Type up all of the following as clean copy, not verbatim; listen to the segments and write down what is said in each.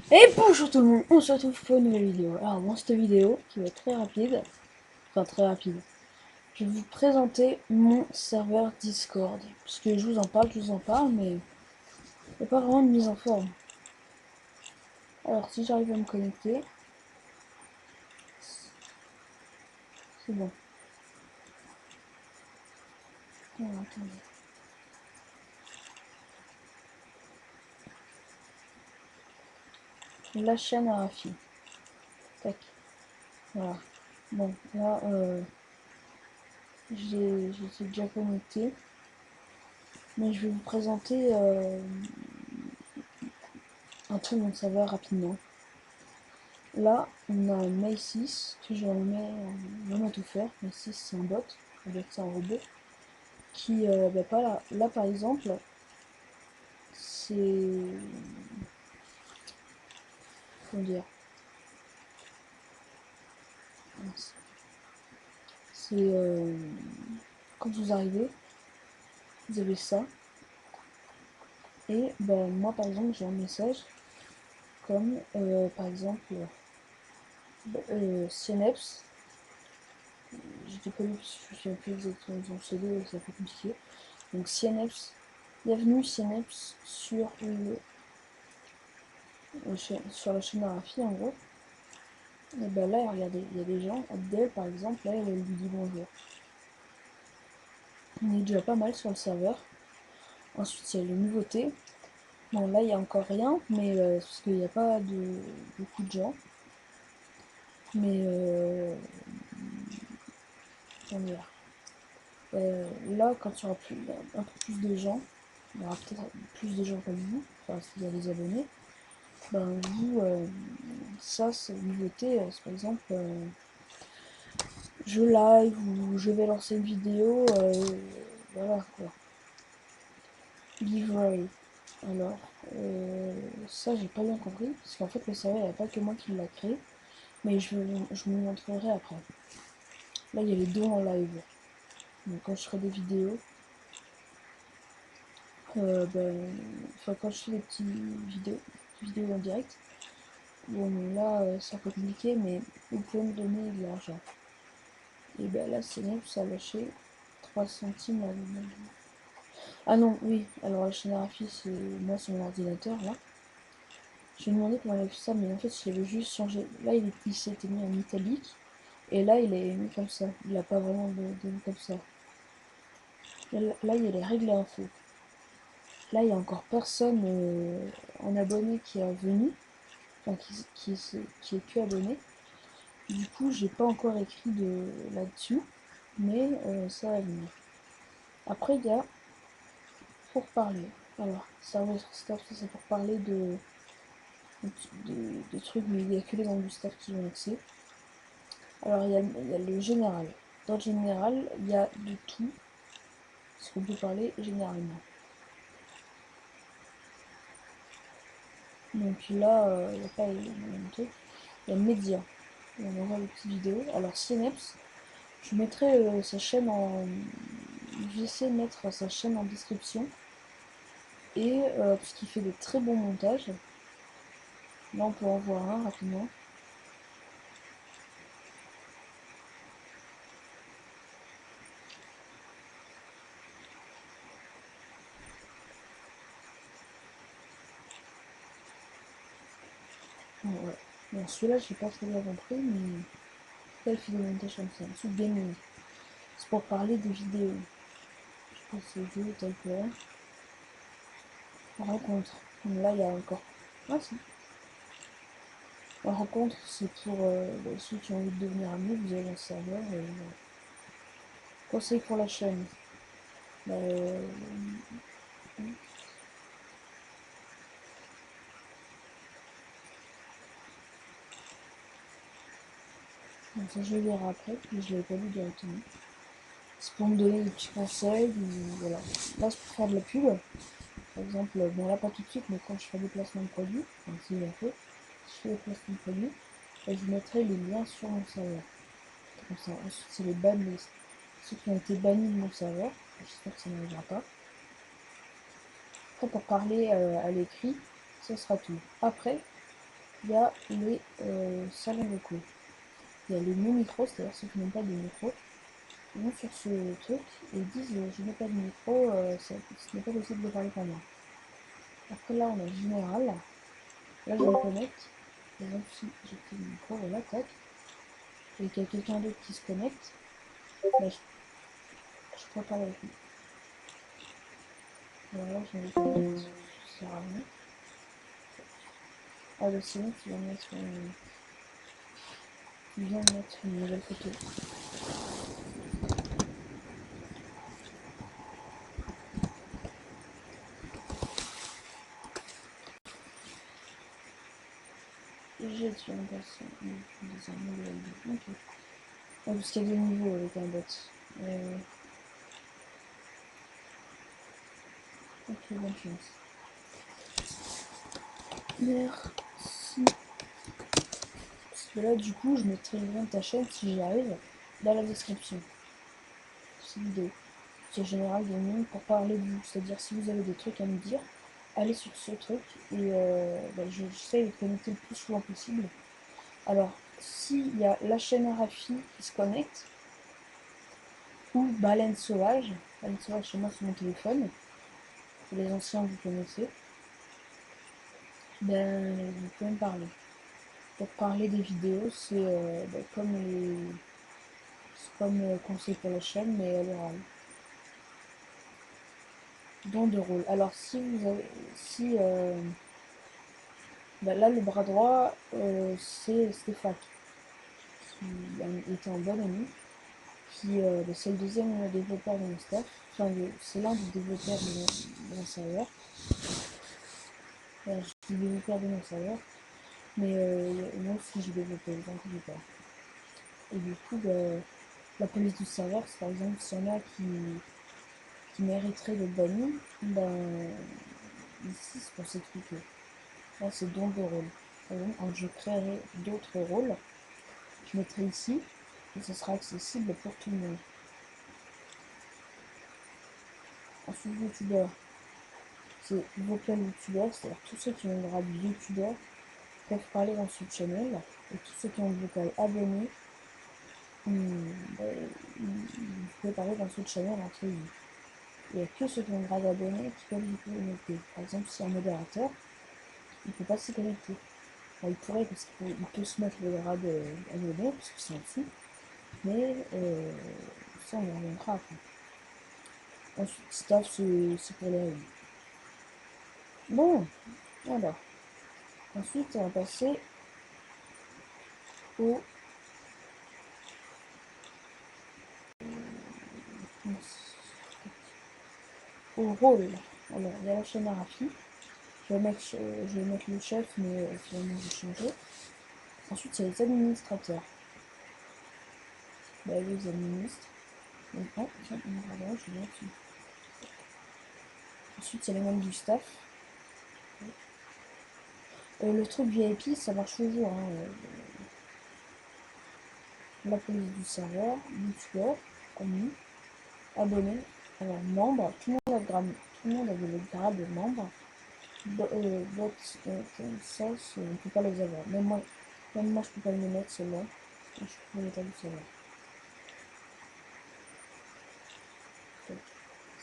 Et bonjour tout le monde, on se retrouve pour une nouvelle vidéo. Alors dans cette vidéo, qui va être très rapide, enfin très rapide, je vais vous présenter mon serveur Discord. Parce que je vous en parle, mais il n'y a pas vraiment de mise en forme. Alors si j'arrive à me connecter, c'est bon. Alors, attendez. La chaîne à Rafi. Tac. Voilà. Bon, là, j'étais déjà connecté. Mais je vais vous présenter un peu mon serveur rapidement. Là, on a May6, que je remets même à tout faire. May6, c'est un bot, on va dire que c'est un robot, qui, pas là. Là, par exemple, c'est. Comment dire? C'est. Quand vous arrivez, vous avez ça. Et ben, moi, par exemple, j'ai un message comme, par exemple, Cneps. J'étais pas lu, je me souviens plus exactement de son pseudo, c'est un peu compliqué. Donc, Cneps, bienvenue Cneps sur sur la chaîne Arafi en gros. Et ben là, regardez, il y a des gens, Abdel par exemple, là, elle lui dit bonjour. On est déjà pas mal sur le serveur. Ensuite, il y a les nouveautés. Bon, là, il n'y a encore rien, mais parce qu'il n'y a pas de beaucoup de gens. Mais comment dire, là, quand il y aura un peu plus de gens, il y aura peut-être plus de gens comme vous, enfin, s'il y a des abonnés, ben vous, ça, c'est une nouveauté, c'est par exemple, je live ou je vais lancer une vidéo, voilà quoi. Giveaway. Alors, ça j'ai pas bien compris, parce qu'en fait le serveur, il n'y a pas que moi qui l'a créé, mais je vous montrerai après. Là il y a les dons en live. Donc quand je ferai des vidéos, enfin quand je fais des petites vidéos en direct, bon là c'est un peu compliqué, mais vous pouvez me donner de l'argent. Et ben là c'est bien, ça a lâché 3 centimes à l'image. Ah non, oui, alors la chaîne Arafi, c'est moi sur mon ordinateur là. Je lui ai demandé comment il avait fait ça, mais en fait, je l'avais juste changé. Là, il s'était mis en italique, et là, il est mis comme ça. Il n'a pas vraiment de comme ça. Là, il y a les règles et infos. Là, il y a encore personne en abonné qui est venu, enfin, qui est que abonné. Du coup, j'ai pas encore écrit là-dessus, mais ça va venir. Après, il y a pour parler. Alors, serveur staff, ça c'est pour parler de trucs, mais il n'y a que les membres du staff qui ont accès. Alors, il y a le général. Dans le général, il y a de tout ce qu'on peut parler généralement. Donc là, il n'y a pas le truc. Il y a médias. On envoie des petites vidéos. Alors, Cineps, je mettrai sa chaîne en. Je vais essayer de mettre sa chaîne en description. Et parce qu'il fait de très bons montages. Là, on peut en voir un rapidement. Bon, ouais. Bon, celui-là, je n'ai pas très bien compris, mais là, il fait des montages comme ça. Ensuite, gaming. C'est pour parler des vidéos. Je pense que c'est jeu, tel que rencontre. Là, il y a encore. Ah, si. La rencontre, c'est pour ceux qui ont envie de devenir amis, vous avez un serveur. Conseil pour la chaîne. Euh, ça, je vais lire après, mais je ne l'avais pas lu directement. C'est pour me donner des petits conseils. Voilà. Là, c'est pour faire de la pub. Par exemple, bon, là, pas tout de suite, mais quand je fais des placements de produits, enfin, si j'ai fait, si je fais des placements de produits, je vous mettrai les liens sur mon serveur. Comme ça. Ensuite, c'est les ban list. Ceux qui ont été bannis de mon serveur. J'espère que ça n'arrivera pas. Après, pour parler à l'écrit, ce sera tout. Après, il y a les salons locaux. Il y a les non-micros, c'est-à-dire ceux qui n'ont pas de micro. Ils vont sur ce truc et ils disent je n'ai pas de micro, ce n'est pas possible de parler pour moi. Après là on a général, là je me connecte. Par exemple si j'ai pris le micro, voilà, tac. Et qu'il y a quelqu'un d'autre qui se connecte, bah, je peux parler avec lui. Voilà, je me connecte, ça sert à rien. Ah bah sinon tu viens de mettre une nouvelle photo. J'ai tué un personne. Des armes, ok. Ah, parce qu'il y a des niveaux avec un bot. Ok, bonne chance. Merci. Parce que là, du coup, je mettrai le lien de ta chaîne si j'y arrive dans la description. Cette vidéo. C'est général gaming pour parler de vous. C'est-à-dire, si vous avez des trucs à me dire, allez sur ce truc et j'essaie de connecter le plus souvent possible. Alors, s'il y a la chaîne Rafi qui se connecte, ou Baleine Sauvage chez moi sur mon téléphone, pour les anciens vous connaissez, ben vous pouvez me parler. Pour parler des vidéos, c'est comme conseil pour la chaîne, mais à l'oral. Don de rôle. Alors si vous avez, si là le bras droit c'est Stéphane qui était un bon ami, qui c'est le deuxième développeur de mon staff, enfin c'est l'un des développeurs de mon serveur. Enfin, je suis développeur de mon serveur, mais moi aussi j'ai développé, donc je pas. Et du coup la police du serveur, c'est par exemple s'il y en a qui mériteraient d'être bannis, ben ici c'est pour s'expliquer. Là c'est don de rôle. Par exemple, quand je créerai d'autres rôles, je mettrai ici et ce sera accessible pour tout le monde. Ensuite, youtubeur, c'est vocal youtubeur, c'est-à-dire tous ceux qui ont le grade youtubeur peuvent parler dans ce channel, et tous ceux qui ont le vocal abonné, vous pouvez parler dans ce channel entre vous. Il n'y a que ceux qui ont le grade abonné qui peuvent vous connecter. Par exemple, si un modérateur, il ne peut pas s'y connecter. Enfin, il pourrait parce qu'il peut se mettre le grade abonné, parce que c'est en dessous, mais ça on y reviendra après. Ensuite, staff, c'est pour les règles. Bon, alors. Ensuite, on va passer au, au rôle. Alors, il y a la chaîne Arafi. Je vais mettre le chef, mais finalement, j'ai changé. Ensuite, il y a les administrateurs. Bah, les administres. Donc, oh, tiens, je vais dessus. Ensuite, il y a les membres du staff. Le truc VIP, ça marche toujours. Hein. La police du serveur, youtubeur, ami, abonné. Alors, membre, tout le monde avait le grade de membre. Ça, on ne peut pas les avoir. Même moi je peux pas les mettre, ceux-là. Je peux les du serveur.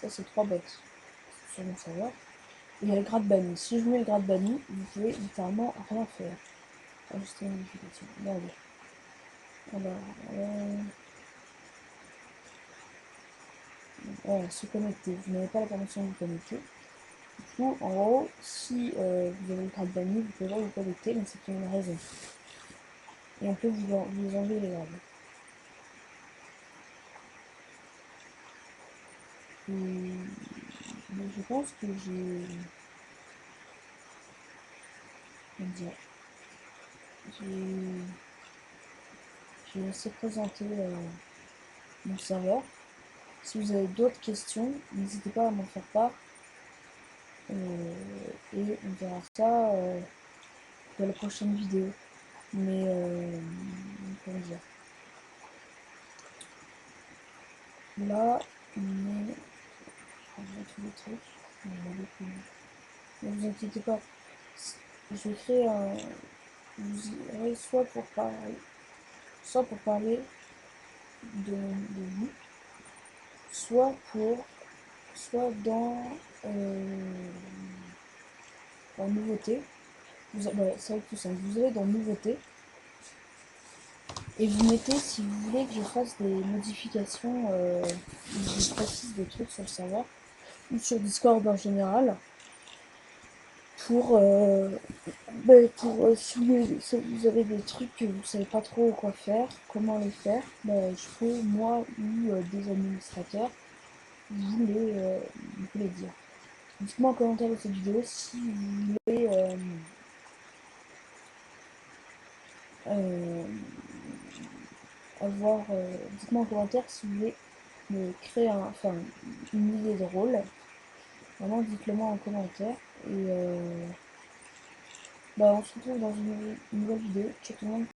Ça, c'est 3 bots sur mon serveur. Et il y a le grade banni. Si je mets le grade banni, vous pouvez littéralement rien faire. Ajuster une modification. Regardez. Alors, voilà, se connecter. Vous n'avez pas la permission de vous connecter. Du coup, en gros, si vous avez le grade banni, vous pouvez pas vous connecter, mais c'est pour une raison. Et on peut vous enlever les grades. Mais je pense que j'ai laissé présenter mon serveur. Si vous avez d'autres questions, n'hésitez pas à m'en faire part. Et on verra ça dans la prochaine vidéo. Mais comment dire, là, on est. Je vais trouver le truc. Ne vous inquiétez pas. Je vais créer vous irez soit pour parler de vous, soit dans la nouveauté. C'est vrai que ça, vous allez dans nouveauté et vous mettez si vous voulez que je fasse des modifications, je précise des trucs sur le serveur ou sur Discord en général pour, si vous avez des trucs que vous savez pas trop quoi faire, comment les faire, je peux moi ou des administrateurs vous les dire. Dites-moi en commentaire de cette vidéo si vous voulez euh, dites-moi en commentaire si vous voulez me créer une idée de rôle. Vraiment, dites-le moi en commentaire. Et on se retrouve dans une nouvelle vidéo. Ciao tout le monde.